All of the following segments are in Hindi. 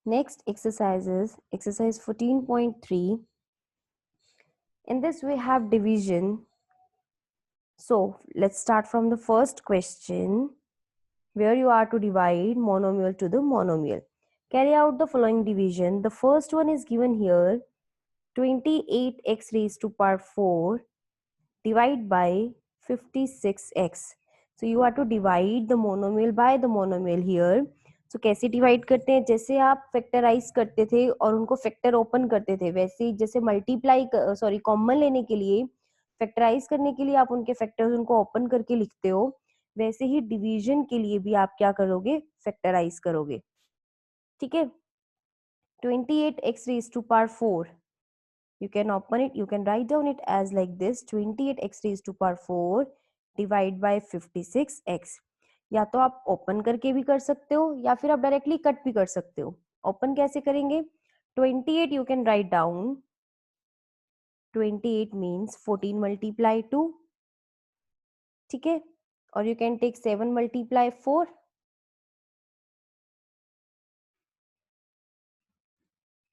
Next exercise is exercise 14.3. In this we have division. So let's start from the first question, where you are to divide monomial to the monomial. Carry out the following division. The first one is given here, 28x raised to power 4 divide by 56x. So you are to divide the monomial by the monomial here. So कैसे डिवाइड करते हैं, जैसे आप फैक्टराइज करते थे और उनको फैक्टर ओपन करते थे, वैसे ही जैसे मल्टीप्लाई कॉमन लेने के लिए, फैक्टराइज करने के लिए आप उनके फैक्टर्स उनको ओपन करके लिखते हो, वैसे ही डिवीजन के लिए भी आप क्या करोगे, फैक्टराइज करोगे. ठीक है. 28x raised to power 4, you can open it, you can write down it as like this, 28x raised to power 4 divide by 56x. या तो आप ओपन करके भी कर सकते हो या फिर आप डायरेक्टली कट भी कर सकते हो. ओपन कैसे करेंगे, 28 you can write down, 28 means 14 multiply 2. ठीक है. और you can take 7 multiply 4.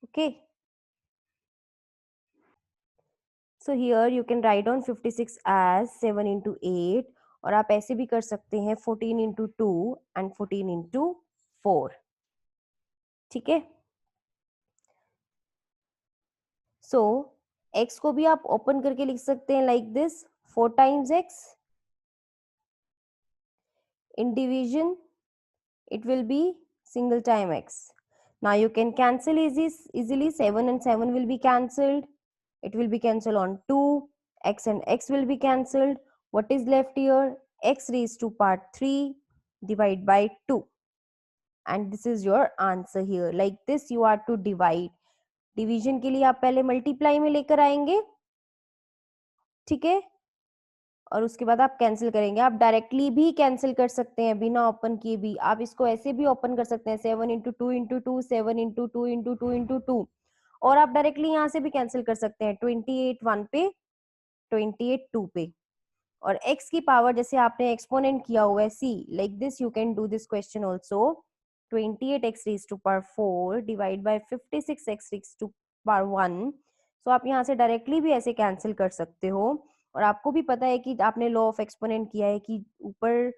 Okay. So here you can write down 56 as 7 into 8, और आप ऐसे भी कर सकते हैं 14 into 2 and 14 into 4. ठीक है. So x को भी आप ओपन करके लिख सकते हैं like this, 4 times x. In division it will be single time x. Now you can cancel easily, 7 and 7 will be cancelled. It will be cancelled on 2, x and x will be cancelled. What is left here, x raised to power 3 divide by 2, and this is your answer here. Like this you are to divide. Division के लिए आप पहले मल्टीप्लाई में लेकर आएंगे, ठीक है, और उसके बाद आप कैंसिल करेंगे. आप डायरेक्टली भी कैंसिल कर सकते हैं बिना ओपन किए भी. आप इसको ऐसे भी ओपन कर सकते हैं, 7 into 2 into 2, 7 into 2 into 2 into 2. और आप डायरेक्टली यहाँ से भी कैंसिल कर सकते हैं, 28 1 पे, 28 2 पे. और x की पावर जैसे आपने एक्सपोनेंट किया हुआ है, see like this you can do this question also. 28x raised to power 4 divide by 56x raised to power 1. So आप यहाँ से डायरेक्टली भी ऐसे कैंसिल कर सकते हो. और आपको भी पता है कि आपने लॉ ऑफ एक्सपोनेंट किया है कि ऊपर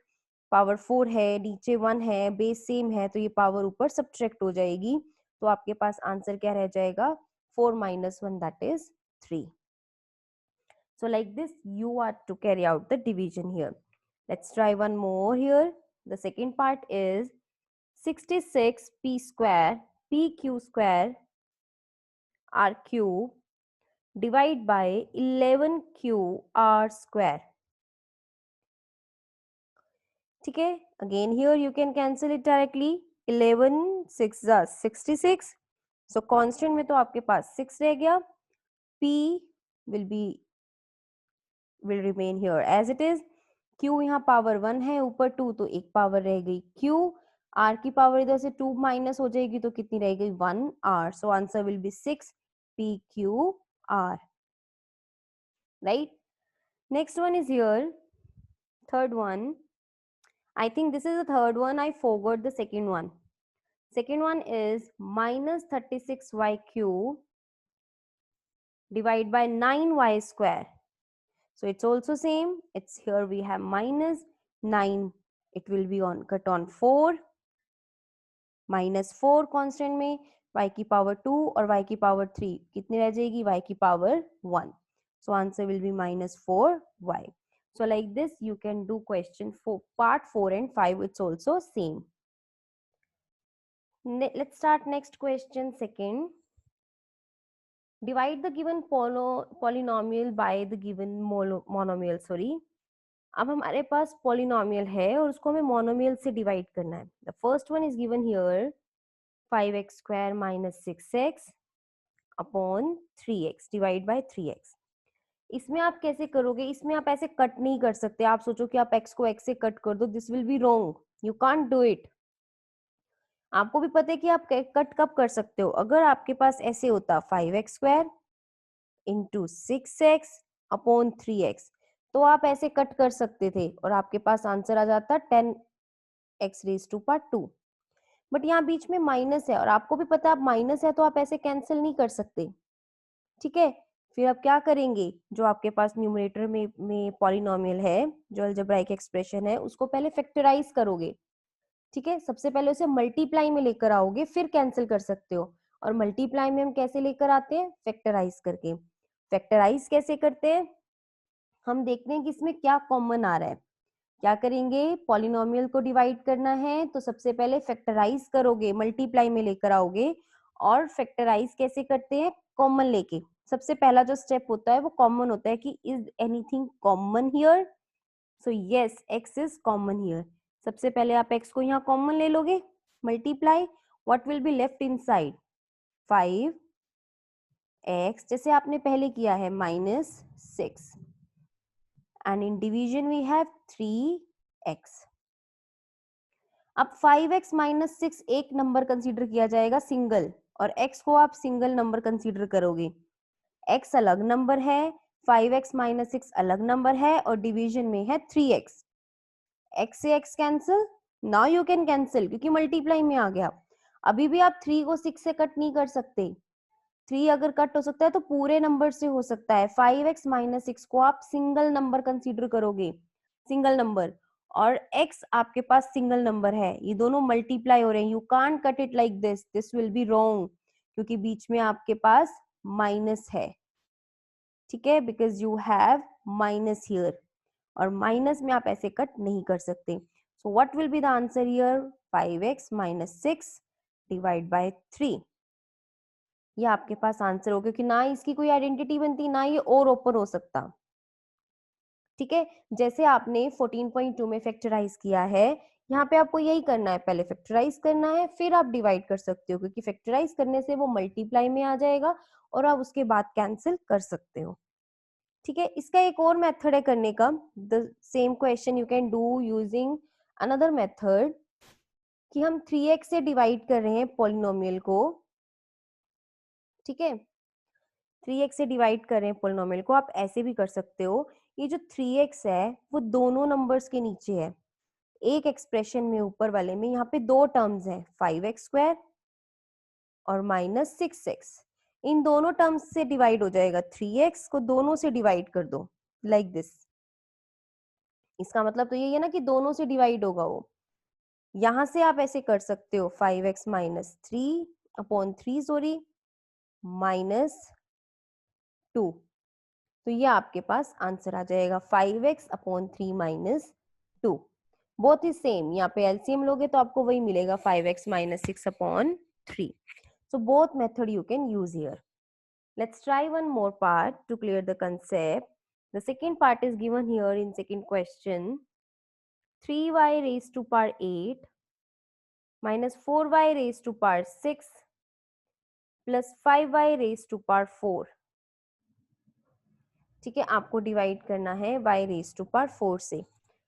पावर 4 है, नीचे 1 है, बेस सेम है, तो ये पावर ऊपर सब्ट्रैक्ट हो जाएगी. तो आपके पास आंसर क्या रह जाएगा, 4 minus 1, that is 3. So like this you are to carry out the division here. Let's try one more here. The second part is 66 p square pq square r cube divide by 11 q r square. ठीक है. Again here you can cancel it directly. 11 6 66. So constant में तो आपके पास 6 रह गया. p will remain here as it is. Q यहाँ पावर 1 है, ऊपर 2 तो एक पावर रह गई Q. R की पावर इधर से 2 माइनस हो जाएगी तो कितनी रह गई, 1 R. So answer will be 6 PQ R. Right? Next one is here, third one. I think this is the third one. I forgot the second one. Second one is minus 36y cube divided by 9y square. So it's also same. It's here we have minus 9. It will be on cut on 4. -4 constant में, y की पावर 2 और y की पावर 3 कितनी रह जाएगी, y की power 1. So answer will be -4y. So like this you can do question for part 4 and 5. It's also same. Let's start next question. Second, divide the given polynomial by the given monomial. Sorry, अब हमारे पास polynomial है और उसको हमें monomial से divide करना है. The first one is given here, 5x square minus 6x upon 3x divide by 3x. इसमें आप कैसे करोगे, इसमें आप ऐसे कट नहीं कर सकते. आप सोचो कि आप x को x से कट कर दो, this will be wrong. You can't do it. आपको भी पता है कि आप कट कब कर सकते हो, अगर आपके पास ऐसे होता 5x square into 6x upon 3x, तो आप ऐसे कट कर सकते थे और आपके पास आंसर आ जाता 10x raise to power 2. But यहाँ बीच में माइनस है और आपको भी पता है अब माइनस है तो आप ऐसे कैंसिल नहीं कर सकते, ठीक है। फिर आप क्या करेंगे, जो आपके पास न्यूमरेटर में पॉलिनोमियल है, जो अलजेब्राइक एक्सप्रेशन है, उसको पहले फैक्टराइज करोगे, ठीक है। सबसे पहले उसे मल्टीप्लाई में लेकर आओगे, फिर कैंसिल कर सकते हो। और मल्टीप्लाई में हम कैसे लेकर आते हैं, फैक्टराइज करके। फैक्टराइज कैसे करते हैं, हम देखते हैं कि इसमें क्या कॉमन आ रहा है। क्या करेंगे, पॉलिनोमियल को डिवाइड करना है तो सबसे पहले फैक्टराइज करोगे, मल्टीप्लाई में लेकर आओगे। और फैक्टराइज कैसे करते हैं, कॉमन लेके। सबसे पहला जो स्टेप होता है वो कॉमन होता है कि is anything common here, so yes x is common here. सबसे पहले आप एक्स को यहाँ कॉमन ले लोगे, multiply, what will be left inside, 5 x, जैसे आपने पहले किया है, -6, and in division we have 3x। अब 5x माइनस 6 एक नंबर कंसीडर किया जाएगा सिंगल, और x को आप सिंगल नंबर कंसीडर करोगे। x अलग नंबर है, 5x माइनस 6 अलग नंबर है, और डिवीजन में है 3x। x से x cancel, now you can cancel क्योंकि मल्टीप्लाई में आ गया। अभी भी आप 3 को 6 से कट नहीं कर सकते। 3 अगर कट हो सकता है तो पूरे नंबर से हो सकता है। 5x माइनस 6 को आप सिंगल नंबर कंसीडर करोगे, सिंगल नंबर, और x आपके पास सिंगल नंबर है, ये दोनों मल्टीप्लाई हो रहे हैं। You can't cut it like this will be wrong, क्योंकि बीच में आपके पास माइनस है, ठीक है, because you have minus here, और माइनस में आप ऐसे कट नहीं कर सकते। So what will be the answer here, 5x minus 6 divide by 3। ये आपके पास आंसर हो, क्योंकि ना इसकी कोई आइडेंटिटी बनती, ना ये और ओपन हो सकता, ठीक है। जैसे आपने 14.2 में फैक्टराइज किया है, यहाँ पे आपको यही करना है, पहले फैक्टराइज करना है फिर आप डिवाइड कर सकते हो, क्योंकि फैक्टराइज करने से वो मल्टीप्लाई में आ जाएगा और आप उसके बाद कैंसिल कर सकते हो, ठीक है। इसका एक और मेथड है करने का, the same question you can do using another method, कि हम 3x से डिवाइड कर रहे हैं पॉलिनोमियल को, ठीक है। 3x से डिवाइड करें पोलिनोमियल को, आप ऐसे भी कर सकते हो। ये जो 3x है वो दोनों नंबर्स के नीचे है, एक एक्सप्रेशन में ऊपर वाले में यहाँ पे दो टर्म्स हैं, 5x² और -6x। इन दोनों टर्म्स से डिवाइड हो जाएगा, 3x को दोनों से डिवाइड कर दो लाइक दिस। इसका मतलब तो यही है ना कि दोनों से डिवाइड होगा वो। यहां से आप ऐसे कर सकते हो, 5x माइनस 3 सॉरी -2, तो ये आपके पास आंसर आ जाएगा, 5x/3 -2। बोथ इज सेम, यहाँ पे एलसीएम लोगे तो आपको वही मिलेगा, 5x - 6/3। So both method you can use here. Let's try one more part to clear the concept. The second part is given here in second question. 3y raised to power 8 minus 4y raised to power 6 plus 5y raised to power 4. ठीक है, आपको डिवाइड करना है y रेज टू पावर 4 से।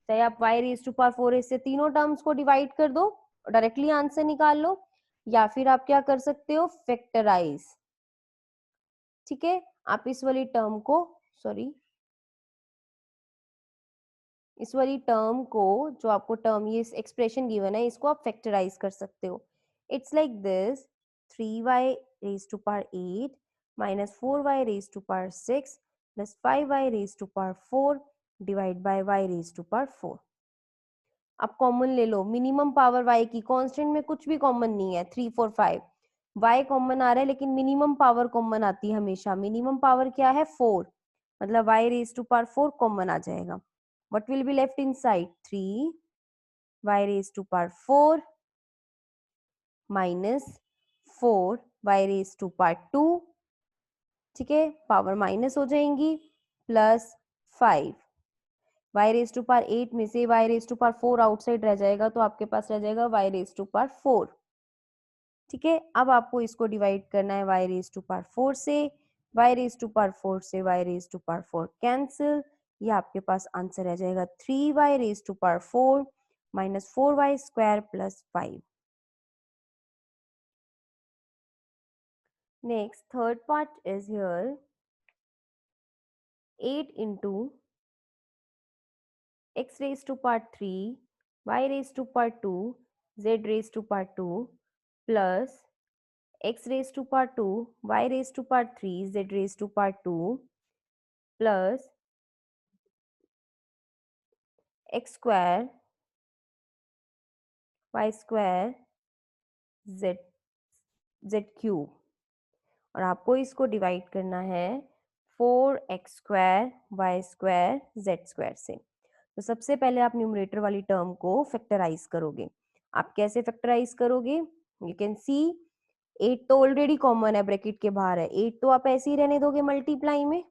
चाहे आप y रेज टू पावर 4 से तीनों टर्म्स को डिवाइड कर दो और डायरेक्टली आंसर निकाल लो, या फिर आप क्या कर सकते हो, फैक्टराइज, ठीक है। आप इस वाली टर्म को, सॉरी, इस वाली टर्म को, जो आपको टर्म ये एक्सप्रेशन गिवन है, इसको आप फैक्टराइज कर सकते हो। It's like this, 3y raise to power 8 minus 4y raised to power 6 plus 5y raised to power 4 divide bye y raised to power 4। अब कॉमन ले लो, मिनिमम पावर y की, कांस्टेंट में कुछ भी कॉमन नहीं है, 3 4 5, y कॉमन आ रहा है लेकिन मिनिमम पावर कॉमन आती है हमेशा। मिनिमम पावर क्या है, 4, मतलब y raise to power 4 common आ जाएगा। What will be left inside, 3 y raise to power 4 minus 4 y raise to power 2, ठीक है, पावर माइनस हो जाएंगी, plus 5 y raise to power 8 में से y raise to power 4 outside रह जाएगा, तो आपके पास रह जाएगा y रेज टू पावर 4, ठीक है। अब आपको इसको डिवाइड करना है y रेज टू पावर 4 से, y रेज टू पावर 4 से y raise to power 4 cancel, ये आपके पास आंसर रह जाएगा 3y raise to power 4 minus 4y² plus 5। Next third part is here, 8 into x raised to power 3 y raised to power 2 z raised to power 2 plus x raised to power 2 y raised to power 3 z raised to power 2 plus x square y square z z cube, और आपको इसको डिवाइड करना है 4x² y² z² से। तो सबसे पहले आप न्यूमरेटर वाली टर्म को फैक्टराइज करोगे। आप कैसे फैक्टराइज करोगे? यू कैन सी 8 तो ऑलरेडी कॉमन है, ब्रैकेट के बाहर है, 8 तो आप ऐसे ही रहने दोगे मल्टीप्लाई में।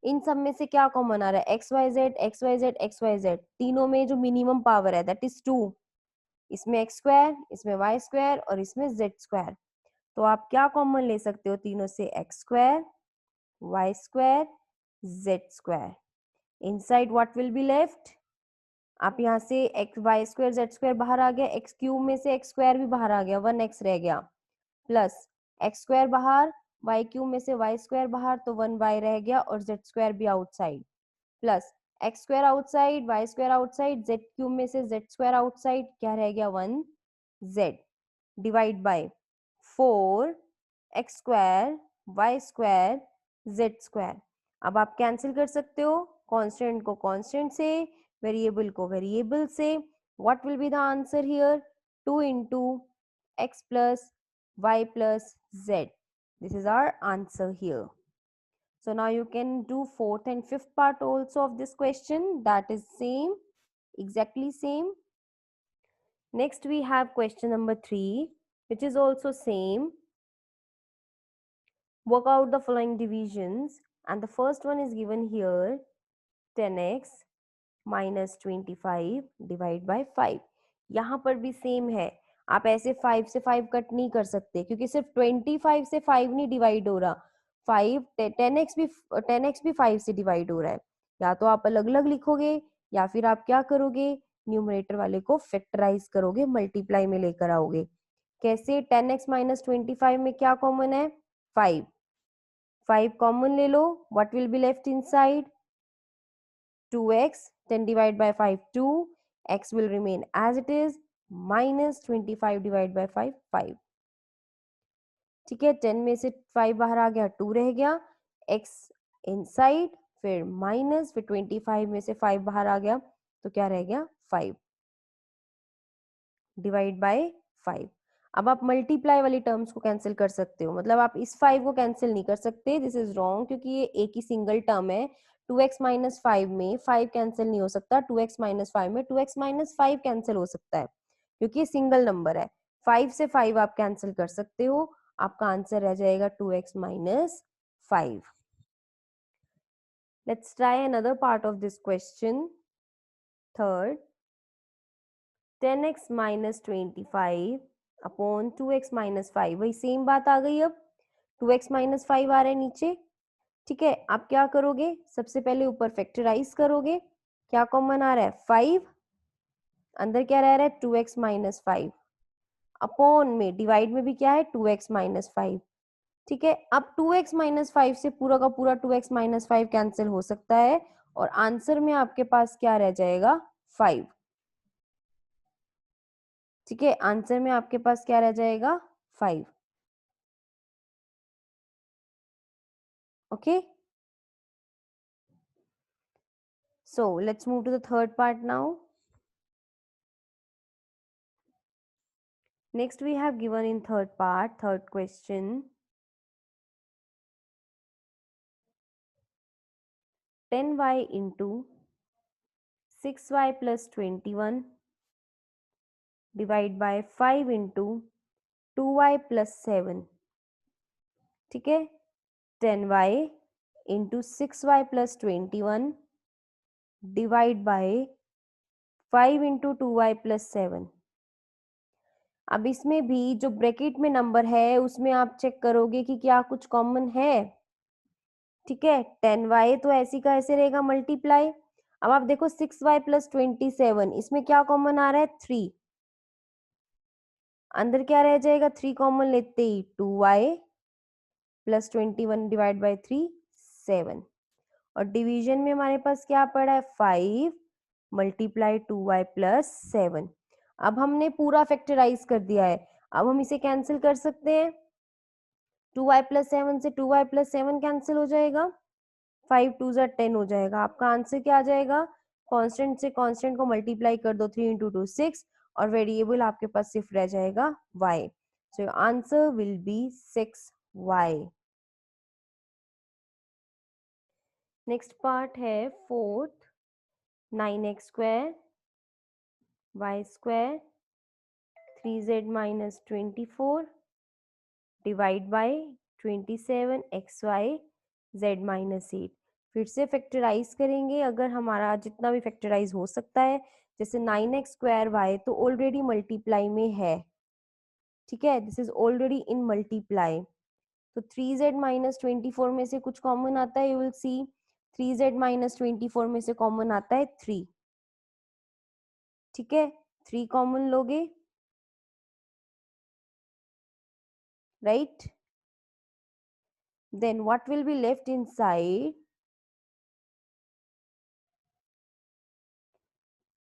इन सब में से क्या कॉमन आ रहा है? X y z x y z x y z, तीनों में जो मिनिमम पावर है दैट इज 2। इसमें एक्स स्क्वायर, इसमें वाई स्क्वायर और इसमें जेड स्क्वायर। तो आप क्या कॉमन ले सकते हो तीनों से? X square y square z square. Inside what will be left? आप यहाँ से x y square z square बाहर आ गया, एक्स क्यूब में से एक्स स्क्वायर भी बाहर आ गया, 1x रह गया, प्लस एक्स स्क्वायर बाहर, वाई क्यूब में से वाई स्क्वायर बाहर, तो 1y रह गया और जेड स्क्वायर भी outside, plus x square outside y square outside, z cube में से जेड स्क्वायर आउटसाइड, क्या रह गया? 1z divide by 4 x square y square z square. अब आप कैंसिल कर सकते हो कांस्टेंट को कांस्टेंट से, वेरिएबल को वेरिएबल से। What will be the answer here? 2 into x plus y plus z. This is our answer here. So now you can do fourth and fifth part also of this question. That is same, exactly same. Next we have question number 3, which is also same. Work out the following divisions, and the first one is given here, 10x minus 25 divide by 5। यहाँ पर भी सेम है, आप ऐसे 5 से 5 कट नहीं कर सकते क्योंकि सिर्फ 25 से 5 नहीं डिवाइड हो रहा, 5 10x भी 5 से डिवाइड हो रहा है। या तो आप अलग अलग लिखोगे या फिर आप क्या करोगे, न्यूमरेटर वाले को फैक्टराइज करोगे, मल्टीप्लाई में लेकर आओगे। कैसे? 10x माइनस 25 में क्या कॉमन है? 5 5 कॉमन ले लो, what will be left inside? 2x, 10 divided by 5 2, x will remain as it is, minus 25 divided by 5 5। ठीक है, 10 में से 5 बाहर आ गया, 2 रह गया, x इनसाइड, फिर माइनस, फिर 25 में से 5 बाहर आ गया तो क्या रह गया? 5 डिवाइड बाय 5। अब आप मल्टीप्लाई वाली टर्म्स को कैंसिल कर सकते हो, मतलब आप इस 5 को कैंसिल नहीं कर सकते, दिस इज रॉन्ग, क्योंकि ये एक ही सिंगल टर्म है। 2x माइनस 5 में 5 कैंसिल नहीं हो सकता, 2x माइनस 5 में 2x माइनस 5 कैंसिल हो सकता है क्योंकि ये सिंगल नंबर है। 5 से 5 आप कैंसिल कर सकते हो, आपका आंसर रह जाएगा 2x minus 5। Let's try another part of this question, third. 10x minus 25 upon 2x minus 5, वही सेम बात आ गई। अब 2x माइनस 5 आ रहा है नीचे, ठीक है। आप क्या करोगे? सबसे पहले ऊपर फैक्टराइज करोगे, क्या कॉमन आ रहा है? 5, अंदर क्या रह रहा है? 2x माइनस 5, अपॉन में डिवाइड में भी क्या है? 2x माइनस 5, ठीक है। अब 2x माइनस 5 से पूरा का पूरा 2x माइनस 5 कैंसिल हो सकता है और आंसर में आपके पास क्या रह जाएगा? 5, ठीक है। आंसर में आपके पास क्या रह जाएगा? 5, okay. So let's move to the third part now. Next we have given in third part, third question, 10y into 6y plus 21 divide by 5 into 2y plus 7, ठीक है। 10y into 6y plus 21 divide by 5 into 2y plus 7। अब इसमें भी जो ब्रैकेट में नंबर है उसमें आप चेक करोगे कि क्या कुछ कॉमन है, ठीक है। 10y तो ऐसी का ऐसे रहेगा मल्टीप्लाई। अब आप देखो 6y प्लस 27, इसमें क्या कॉमन आ रहा है? 3, अंदर क्या रह जाएगा? 3 कॉमन लेते ही 2y प्लस 21 डिवाइड बाई 3 7, और डिवीजन में हमारे पास क्या पड़ा है? 5 मल्टीप्लाई 2y प्लस 7। अब हमने पूरा फैक्टराइज कर दिया है, अब हम इसे कैंसिल कर सकते हैं। 2y+7 से 2y+7 कैंसिल हो जाएगा, 5 2 10 हो जाएगा। आपका आंसर क्या आ जाएगा? कांस्टेंट से कांस्टेंट को मल्टीप्लाई कर दो, 3 × 2 6, और वेरिएबल आपके पास सिर्फ रह जाएगा y। So your answer will be 6y। Next part है fourth, 9x² y² 3z-24 divide by 27xy z-8। फिर से फैक्टराइज करेंगे, अगर हमारा जितना भी फैक्टराइज हो सकता है, जैसे 9x² y तो ऑलरेडी मल्टीप्लाई में है, ठीक है, this is already in multiply. तो 3z-24 में से कुछ कॉमन आता है, यू विल सी 3z-24 में से कॉमन आता है 3, ठीक है, 3 कॉमन लोगे, right, then what will be left inside,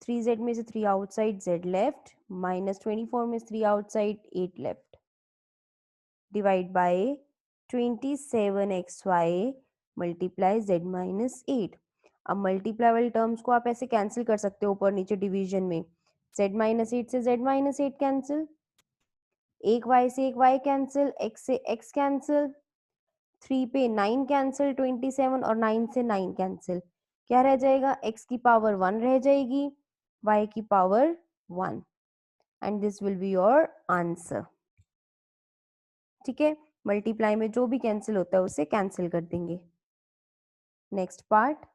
3z में से 3 आउटसाइड, z लेफ्ट, -24 में से 3 outside, 8 left, divide by 27xy multiply z-8। अब मल्टीप्लाई वाले टर्म्स को आप ऐसे कैंसिल कर सकते हो ऊपर नीचे डिवीजन में, z-8 से z-8 कैंसिल, एक y से एक y कैंसिल, x से x कैंसिल, 3 पे 9 कैंसिल, 27 और 9 से 9 कैंसिल, क्या रह जाएगा? x की पावर 1 रह जाएगी, y की power 1, and this will be your answer, ठीक है। मल्टीप्लाई में जो भी कैंसिल होता है उसे कैंसिल कर देंगे। Next part,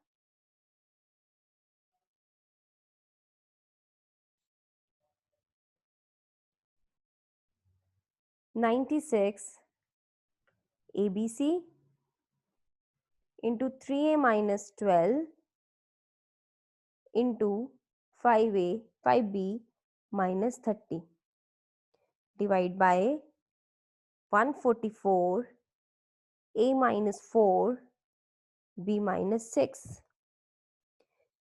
(96) ABC into 3a-12 into 5b minus 30 divide by 144 a-4 b-6,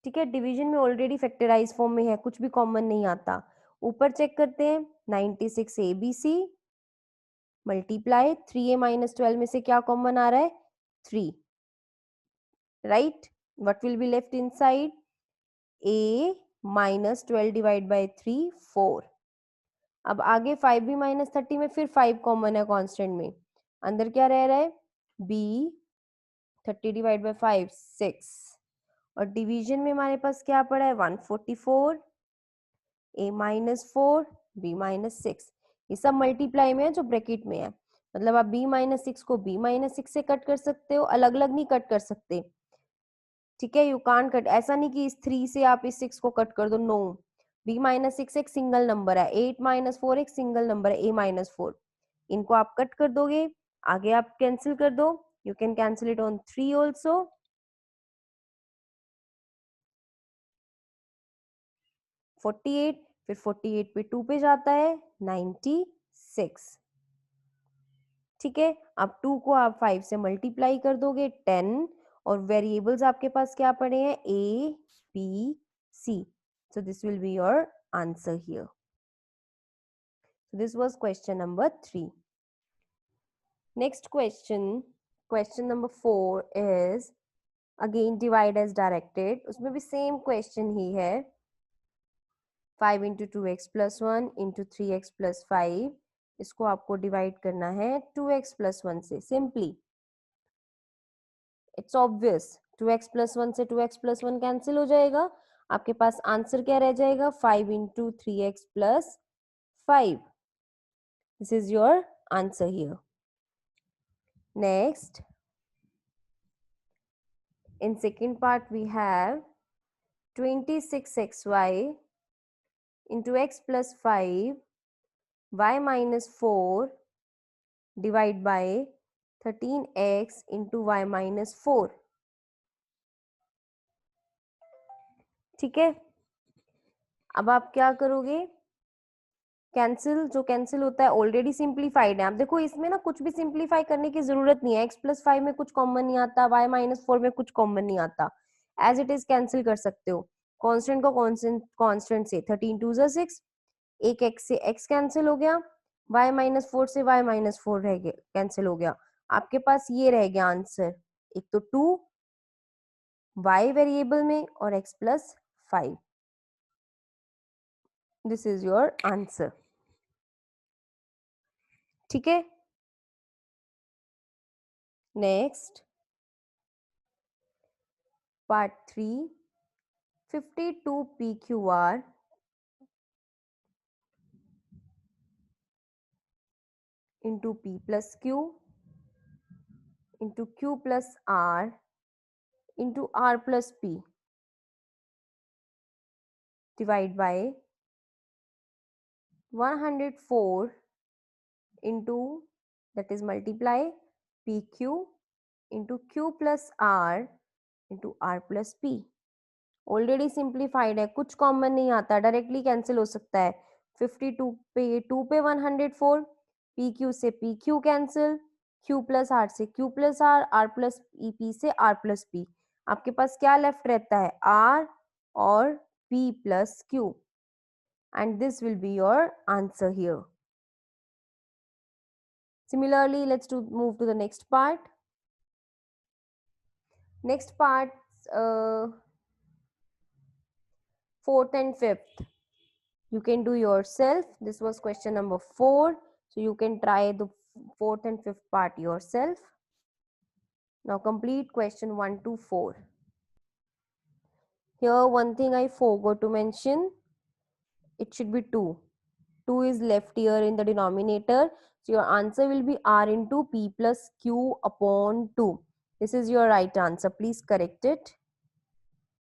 ठीक है। डिवीजन में ऑलरेडी फैक्टराइज फॉर्म में है, कुछ भी कॉमन नहीं आता। ऊपर चेक करते हैं, 96 ABC मल्टीप्लाई 3a-12 में से क्या कॉमन आ रहा है? 3, right, what will be left inside? a-12 divide by 3 4। अब आगे 5b-30 में फिर 5 कॉमन है कांस्टेंट में, अंदर क्या रह रहा है? b, 30 डिवाइड बाय 5 6, और डिवीजन में हमारे पास क्या पड़ा है? 144 a-4 b-6, ये सब मल्टीप्लाई में है जो ब्रैकेट में है, मतलब आप b-6 को b-6 से कट कर सकते हो, अलग अलग नहीं कट कर सकते, ठीक है। यू कांट कट, ऐसा नहीं कि इस 3 से आप इस 6 को कट कर दो, नो, b-6 एक सिंगल नंबर है, 8-4 एक सिंगल नंबर है, a-4, इनको आप कट कर दोगे, आगे आप कैंसिल कर दो, you can cancel it on 3 also, 48, फिर 48 पे 2 पे जाता है 96, ठीक है। अब 2 को आप 5 से मल्टीप्लाई कर दोगे 10, और वेरिएबल्स आपके पास क्या पड़े हैं? a b c, so this will be your answer here. So this was question number 3. Next question, question number 4 is again divide as directed, उसमें भी same question ही है, 5 into 2x plus 1 into 3x plus 5, इसको आपको डिवाइड करना है 2x plus 1 से, simply, it's obvious, 2x plus 1 से 2x plus 1 कैंसिल हो जाएगा, आपके पास आंसर क्या रह जाएगा? 5 into 3x plus 5, this is your answer here. Next, in second part we have 26xy into x plus 5 y minus 4 divide by 13x into y minus 4, ठीक है। अब आप क्या करोगे? कैंसिल, जो कैंसिल होता है ऑलरेडी सिंप्लीफाइड है, आप देखो इसमें ना कुछ भी सिंप्लीफाई करने की जरूरत नहीं है, x plus 5 में कुछ कॉमन नहीं आता, y minus 4 में कुछ कॉमन नहीं आता, एज इट इज कैंसिल कर सकते हो, कांस्टेंट को कांस्टेंट से, 13 2 6, एक x से x कैंसिल हो गया, y माइनस 4 से y माइनस 4 रह गया, कैंसिल हो गया। आपके पास ये रह गया आंसर, एक तो 2 y वेरिएबल में और x plus 5। This is your answer. ठीक है, next part 3, 52 PQR into P plus Q into Q plus R into R plus P divide by 104 into, that is multiply PQ into Q plus R into R plus P। Already simplified है, कुछ कॉमन नहीं आता, डायरेक्टली कैंसिल हो सकता है। 52 पे 2 पे 104, पी क्यू से p q cancel, q plus r से q plus r, r plus e p से आर प्लस पी। आपके पास क्या लेफ्ट रहता है, आर और p plus q, and this will be your answer here. Similarly, let's move to the next part. Next part, fourth and fifth. You can do yourself. This was question number 4. So you can try the fourth and fifth part yourself. Now complete question 1 to 4. Here one thing I forgot to mention. It should be 2. 2 is left here in the denominator. So your answer will be R into P plus Q upon 2. This is your right answer. Please correct it.